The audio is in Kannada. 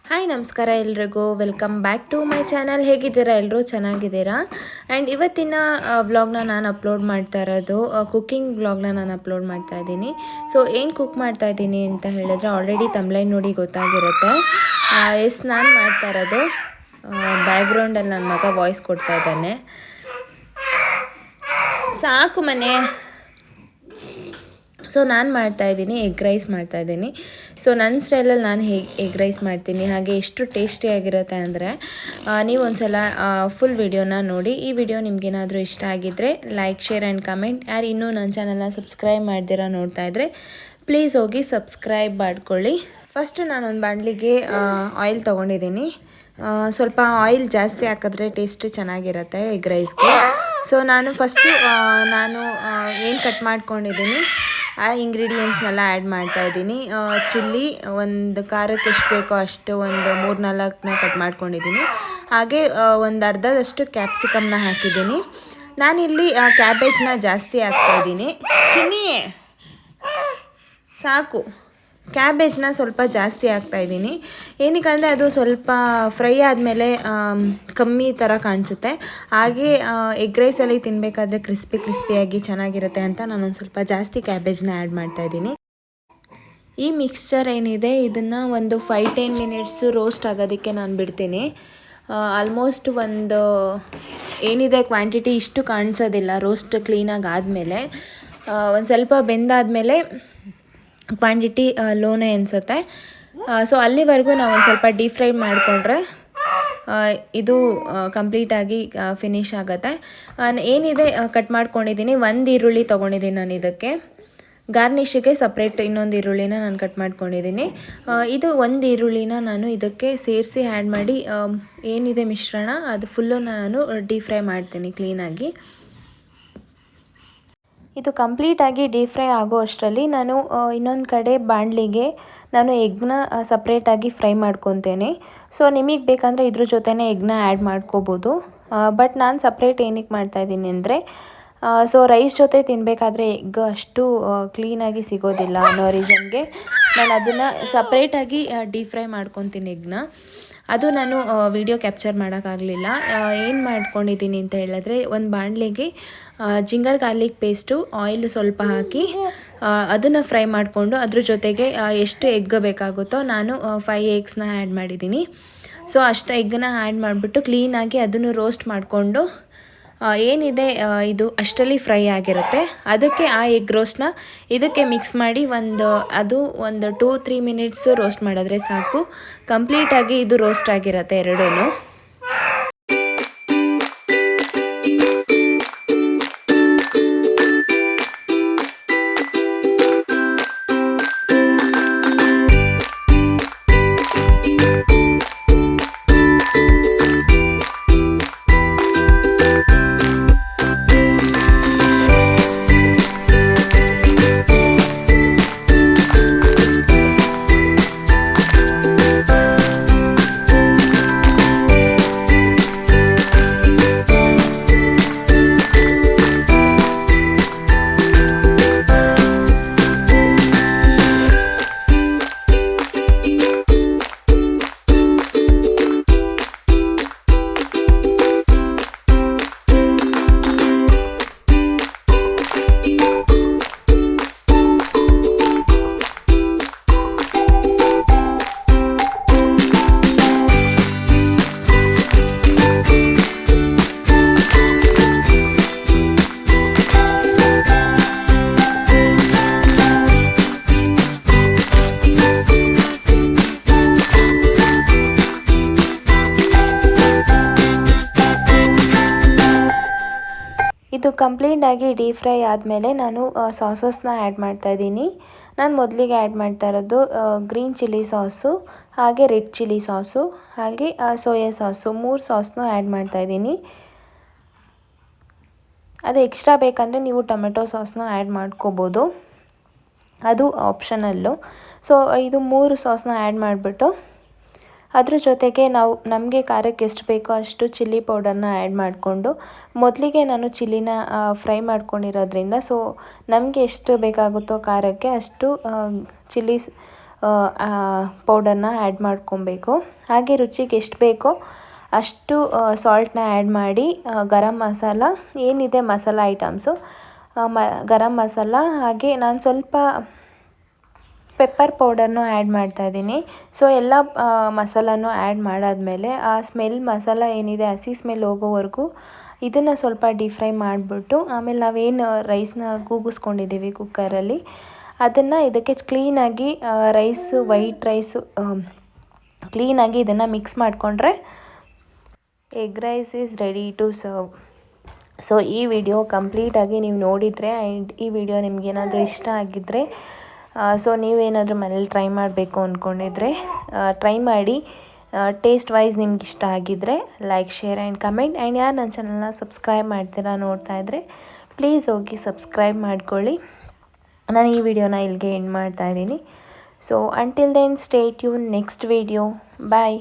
ಹಾಯ್ ನಮಸ್ಕಾರ ಎಲ್ರಿಗೂ welcome back to my channel. ಹೇಗಿದ್ದೀರಾ? ಎಲ್ಲರೂ ಚೆನ್ನಾಗಿದ್ದೀರಾ? ಆ್ಯಂಡ್ ಇವತ್ತಿನ ವ್ಲಾಗ್ನ ನಾನು ಅಪ್ಲೋಡ್ ಮಾಡ್ತಾ ಇರೋದು ಕುಕ್ಕಿಂಗ್ ವ್ಲಾಗ್ನ ನಾನು ಅಪ್ಲೋಡ್ ಮಾಡ್ತಾ ಇದ್ದೀನಿ. ಸೊ ಏನು ಕುಕ್ ಮಾಡ್ತಾ ಇದ್ದೀನಿ ಅಂತ ಹೇಳಿದ್ರೆ ಆಲ್ರೆಡಿ ತಮ್ಲೈನ್ ನೋಡಿ ಗೊತ್ತಾಗಿರುತ್ತೆ. ನಾನು ಮಾಡ್ತಾ ಇರೋದು ಬ್ಯಾಕ್ಗ್ರೌಂಡಲ್ಲಿ ನನ್ನ ಮಗ ವಾಯ್ಸ್ ಕೊಡ್ತಾ ಇದ್ದಾನೆ. ಸಾಕು ಮನೆ. ಸೊ ನಾನು ಮಾಡ್ತಾಯಿದ್ದೀನಿ ಎಗ್ ರೈಸ್ ಮಾಡ್ತಾಯಿದ್ದೀನಿ. ಸೊ ನನ್ನ ಸ್ಟೈಲಲ್ಲಿ ನಾನು ಹೇಗೆ ಎಗ್ ರೈಸ್ ಮಾಡ್ತೀನಿ, ಹಾಗೆ ಎಷ್ಟು ಟೇಸ್ಟಿಯಾಗಿರುತ್ತೆ ಅಂದರೆ ನೀವು ಒಂದು ಸಲ ಫುಲ್ ವಿಡಿಯೋನ ನೋಡಿ. ಈ ವಿಡಿಯೋ ನಿಮಗೇನಾದರೂ ಇಷ್ಟ ಆಗಿದ್ದರೆ ಲೈಕ್, ಶೇರ್ ಆ್ಯಂಡ್ ಕಮೆಂಟ್. ಯಾರು ಇನ್ನೂ ನನ್ನ ಚಾನಲ್ನ ಸಬ್ಸ್ಕ್ರೈಬ್ ಮಾಡ್ದಿರಾ ನೋಡ್ತಾ ಇದ್ದರೆ ಪ್ಲೀಸ್ ಹೋಗಿ ಸಬ್ಸ್ಕ್ರೈಬ್ ಮಾಡ್ಕೊಳ್ಳಿ. ಫಸ್ಟು ನಾನೊಂದು ಬಾಣಲಿಗೆ ಆಯಿಲ್ ತೊಗೊಂಡಿದ್ದೀನಿ. ಸ್ವಲ್ಪ ಆಯಿಲ್ ಜಾಸ್ತಿ ಹಾಕಿದ್ರೆ ಟೇಸ್ಟ್ ಚೆನ್ನಾಗಿರುತ್ತೆ ಎಗ್ ರೈಸ್ಗೆ. ಸೊ ನಾನು ಫಸ್ಟು ಏನು ಕಟ್ ಮಾಡ್ಕೊಂಡಿದ್ದೀನಿ ಆ ಇಂಗ್ರೀಡಿಯೆಂಟ್ಸ್ನೆಲ್ಲ ಆ್ಯಡ್ ಮಾಡ್ತಾಯಿದ್ದೀನಿ. ಚಿಲ್ಲಿ ಒಂದು ಖಾರಕ್ಕೆ ಎಷ್ಟು ಬೇಕೋ ಅಷ್ಟು ಒಂದು 3-4ನ ಕಟ್ ಮಾಡ್ಕೊಂಡಿದ್ದೀನಿ. ಹಾಗೆ ಒಂದು ಅರ್ಧದಷ್ಟು ಕ್ಯಾಪ್ಸಿಕಮ್ನ ಹಾಕಿದ್ದೀನಿ. ನಾನಿಲ್ಲಿ ಕ್ಯಾಬೇಜ್ನ ಜಾಸ್ತಿ ಹಾಕ್ತಾಯಿದ್ದೀನಿ. ಚಿನ್ನಿ ಸಾಕು. ಕ್ಯಾಬೇಜ್ನ ಸ್ವಲ್ಪ ಜಾಸ್ತಿ ಹಾಕ್ತಾಯಿದ್ದೀನಿ. ಏನಕ್ಕಂದರೆ ಅದು ಸ್ವಲ್ಪ ಫ್ರೈ ಆದಮೇಲೆ ಕಮ್ಮಿ ಥರ ಕಾಣಿಸುತ್ತೆ. ಹಾಗೆ ಎಗ್ ರೈಸಲ್ಲಿ ತಿನ್ನಬೇಕಾದ್ರೆ ಕ್ರಿಸ್ಪಿಯಾಗಿ ಚೆನ್ನಾಗಿರುತ್ತೆ ಅಂತ ನಾನೊಂದು ಸ್ವಲ್ಪ ಜಾಸ್ತಿ ಕ್ಯಾಬೇಜ್ನ ಆ್ಯಡ್ ಮಾಡ್ತಾಯಿದ್ದೀನಿ. ಈ ಮಿಕ್ಸ್ಚರ್ ಏನಿದೆ ಇದನ್ನು ಒಂದು 5-10 ಮಿನಿಟ್ಸು ರೋಸ್ಟ್ ಆಗೋದಕ್ಕೆ ನಾನು ಬಿಡ್ತೀನಿ. ಆಲ್ಮೋಸ್ಟ್ ಒಂದು ಏನಿದೆ ಕ್ವಾಂಟಿಟಿ ಇಷ್ಟು ಕಾಣಿಸೋದಿಲ್ಲ. ರೋಸ್ಟ್ ಕ್ಲೀನಾಗಿ ಆದಮೇಲೆ ಒಂದು ಸ್ವಲ್ಪ ಬೆಂದಾದಮೇಲೆ ಕ್ವಾಂಟಿಟಿ ಲೋನೇ ಅನಿಸುತ್ತೆ. ಸೊ ಅಲ್ಲಿವರೆಗೂ ನಾವು ಒಂದು ಸ್ವಲ್ಪ ಡೀಪ್ ಫ್ರೈ ಮಾಡಿಕೊಂಡ್ರೆ ಇದು ಕಂಪ್ಲೀಟಾಗಿ ಫಿನಿಷ್ ಆಗುತ್ತೆ. ಏನಿದೆ ಕಟ್ ಮಾಡ್ಕೊಂಡಿದ್ದೀನಿ. ಒಂದು ಈರುಳ್ಳಿ ತೊಗೊಂಡಿದ್ದೀನಿ ನಾನು ಇದಕ್ಕೆ. ಗಾರ್ನಿಷಿಗೆ ಸಪ್ರೇಟ್ ಇನ್ನೊಂದು ಈರುಳ್ಳಿನ ನಾನು ಕಟ್ ಮಾಡ್ಕೊಂಡಿದ್ದೀನಿ. ಇದು ಒಂದು ಈರುಳ್ಳಿನ ನಾನು ಇದಕ್ಕೆ ಸೇರಿಸಿ ಆ್ಯಡ್ ಮಾಡಿ ಏನಿದೆ ಮಿಶ್ರಣ ಅದು ಫುಲ್ಲು ನಾನು ಡೀಪ್ ಫ್ರೈ ಮಾಡ್ತೀನಿ ಕ್ಲೀನಾಗಿ. ಇದು ಕಂಪ್ಲೀಟಾಗಿ ಡೀಪ್ ಫ್ರೈ ಆಗೋ ಅಷ್ಟರಲ್ಲಿ ನಾನು ಇನ್ನೊಂದು ಕಡೆ ಬಾಣಲಿಗೆ ನಾನು ಎಗ್ನ ಸಪ್ರೇಟಾಗಿ ಫ್ರೈ ಮಾಡ್ಕೊತೇನೆ. ಸೊ ನಿಮಗೆ ಬೇಕಂದರೆ ಇದ್ರ ಜೊತೆನೇ ಎಗ್ನ ಆ್ಯಡ್ ಮಾಡ್ಕೋಬೋದು. ಬಟ್ ನಾನು ಸಪ್ರೇಟ್ ಏನಕ್ಕೆ ಮಾಡ್ತಾಯಿದ್ದೀನಿ ಅಂದರೆ ಸೊ ರೈಸ್ ಜೊತೆ ತಿನ್ನಬೇಕಾದ್ರೆ ಎಗ್ ಅಷ್ಟು ಕ್ಲೀನಾಗಿ ಸಿಗೋದಿಲ್ಲ ಅನ್ನೋ ರೀಸನ್ಗೆ ನಾನು ಅದನ್ನು ಸಪ್ರೇಟಾಗಿ ಡೀಪ್ ಫ್ರೈ ಮಾಡ್ಕೊತೀನಿ ಎಗ್ನ. ಅದು ನಾನು ವಿಡಿಯೋ ಕ್ಯಾಪ್ಚರ್ ಮಾಡೋಕ್ಕಾಗಲಿಲ್ಲ. ಏನು ಮಾಡ್ಕೊಂಡಿದ್ದೀನಿ ಅಂತ ಹೇಳಿದ್ರೆ ಒಂದು ಬಾಣಲಿಗೆ ಜಿಂಜರ್ ಗಾರ್ಲಿಕ್ ಪೇಸ್ಟು, ಆಯಿಲು ಸ್ವಲ್ಪ ಹಾಕಿ ಅದನ್ನು ಫ್ರೈ ಮಾಡಿಕೊಂಡು ಅದ್ರ ಜೊತೆಗೆ ಎಷ್ಟು ಎಗ್ ಬೇಕಾಗುತ್ತೋ ನಾನು 5 ಎಗ್ಸ್ನ ಆ್ಯಡ್ ಮಾಡಿದ್ದೀನಿ. ಸೊ ಅಷ್ಟು ಎಗ್ಗನ್ನ ಆ್ಯಡ್ ಮಾಡಿಬಿಟ್ಟು ಕ್ಲೀನಾಗಿ ಅದನ್ನು ರೋಸ್ಟ್ ಮಾಡಿಕೊಂಡು ಏನಿದೆ ಇದು ಅಷ್ಟರಲ್ಲಿ ಫ್ರೈ ಆಗಿರುತ್ತೆ. ಅದಕ್ಕೆ ಆ ಎಗ್ ರೋಸ್ಟ್ನ ಇದಕ್ಕೆ ಮಿಕ್ಸ್ ಮಾಡಿ ಒಂದು 2-3 ಮಿನಿಟ್ಸು ರೋಸ್ಟ್ ಮಾಡಿದ್ರೆ ಸಾಕು. ಕಂಪ್ಲೀಟಾಗಿ ಇದು ರೋಸ್ಟ್ ಆಗಿರುತ್ತೆ ಎರಡೂ. ಇದು ಕಂಪ್ಲೀಟಾಗಿ ಡೀಪ್ ಫ್ರೈ ಆದಮೇಲೆ ನಾನು ಸಾಸಸ್ನ ಆ್ಯಡ್ ಮಾಡ್ತಾಯಿದ್ದೀನಿ. ನಾನು ಮೊದಲಿಗೆ ಆ್ಯಡ್ ಮಾಡ್ತಾ ಇರೋದು ಗ್ರೀನ್ ಚಿಲ್ಲಿ ಸಾಸು, ಹಾಗೆ ರೆಡ್ ಚಿಲ್ಲಿ ಸಾಸು, ಹಾಗೆ ಸೋಯಾ ಸಾಸು 3 ಸಾಸ್ನ ಆ್ಯಡ್ ಮಾಡ್ತಾಯಿದ್ದೀನಿ. ಅದು ಎಕ್ಸ್ಟ್ರಾ ಬೇಕಂದರೆ ನೀವು ಟೊಮೆಟೊ ಸಾಸ್ನ ಆ್ಯಡ್ ಮಾಡ್ಕೋಬೋದು, ಅದು ಆಪ್ಷನಲ್ಲು. ಸೊ ಇದು 3 ಸಾಸ್ನ ಆ್ಯಡ್ ಮಾಡಿಬಿಟ್ಟು ಅದ್ರ ಜೊತೆಗೆ ನಮಗೆ ಖಾರಕ್ಕೆ ಎಷ್ಟು ಬೇಕೋ ಅಷ್ಟು ಚಿಲ್ಲಿ ಪೌಡರ್ನ ಆ್ಯಡ್ ಮಾಡಿಕೊಂಡು ಮೊದಲಿಗೆ ನಾನು ಚಿಲ್ಲಿನ ಫ್ರೈ ಮಾಡ್ಕೊಂಡಿರೋದ್ರಿಂದ ಸೊ ನಮಗೆ ಎಷ್ಟು ಬೇಕಾಗುತ್ತೋ ಖಾರಕ್ಕೆ ಅಷ್ಟು ಚಿಲ್ಲಿ ಪೌಡರ್ನ ಆ್ಯಡ್ ಮಾಡ್ಕೊಬೇಕು. ಹಾಗೆ ರುಚಿಗೆ ಎಷ್ಟು ಬೇಕೋ ಅಷ್ಟು ಸಾಲ್ಟ್ನ ಆ್ಯಡ್ ಮಾಡಿ ಗರಂ ಮಸಾಲ ಏನಿದೆ ಮಸಾಲ ಐಟಮ್ಸು ಗರಂ ಮಸಾಲ ಹಾಗೆ ನಾನು ಸ್ವಲ್ಪ ಪೆಪ್ಪರ್ ಪೌಡರ್ನು ಆ್ಯಡ್ ಮಾಡ್ತಾಯಿದ್ದೀನಿ. ಸೊ ಎಲ್ಲ ಮಸಾಲನೂ ಆ್ಯಡ್ ಮಾಡಾದಮೇಲೆ ಆ ಸ್ಮೆಲ್ ಮಸಾಲ ಏನಿದೆ ಹಸಿ ಸ್ಮೆಲ್ ಹೋಗೋವರೆಗೂ ಇದನ್ನು ಸ್ವಲ್ಪ ಡೀಪ್ ಫ್ರೈ ಮಾಡಿಬಿಟ್ಟು ಆಮೇಲೆ ನಾವೇನು ರೈಸ್ನ ಕೂಗಿಸ್ಕೊಂಡಿದ್ದೀವಿ ಕುಕ್ಕರಲ್ಲಿ ಅದನ್ನು ಇದಕ್ಕೆ ಕ್ಲೀನಾಗಿ ವೈಟ್ ರೈಸು ಕ್ಲೀನಾಗಿ ಇದನ್ನು ಮಿಕ್ಸ್ ಮಾಡಿಕೊಂಡ್ರೆ egg rice is ready to serve. So ಈ ವಿಡಿಯೋ ಕಂಪ್ಲೀಟಾಗಿ ನೀವು ನೋಡಿದರೆ ಆ್ಯಂಡ್ ಈ ವಿಡಿಯೋ ನಿಮಗೇನಾದರೂ ಇಷ್ಟ ಆಗಿದ್ದರೆ ಸೊ ನೀವೇನಾದರೂ ಮನೇಲಿ ಟ್ರೈ ಮಾಡಬೇಕು ಅಂದ್ಕೊಂಡಿದ್ರೆ ಟ್ರೈ ಮಾಡಿ. ಟೇಸ್ಟ್ ವೈಸ್ ನಿಮ್ಗೆ ಇಷ್ಟ ಆಗಿದ್ದರೆ like, share and comment. And ಯಾರು ನನ್ನ ಚಾನಲ್ನ ಸಬ್ಸ್ಕ್ರೈಬ್ ಮಾಡ್ತೀರಾ ನೋಡ್ತಾ ಇದ್ದರೆ ಪ್ಲೀಸ್ ಹೋಗಿ ಸಬ್ಸ್ಕ್ರೈಬ್ ಮಾಡ್ಕೊಳ್ಳಿ. ನಾನು ಈ ವಿಡಿಯೋನ ಇಲ್ಲಿಗೆ ಎಂಡ್ ಮಾಡ್ತಾಯಿದ್ದೀನಿ. So until then stay tune next video. ಬಾಯ್.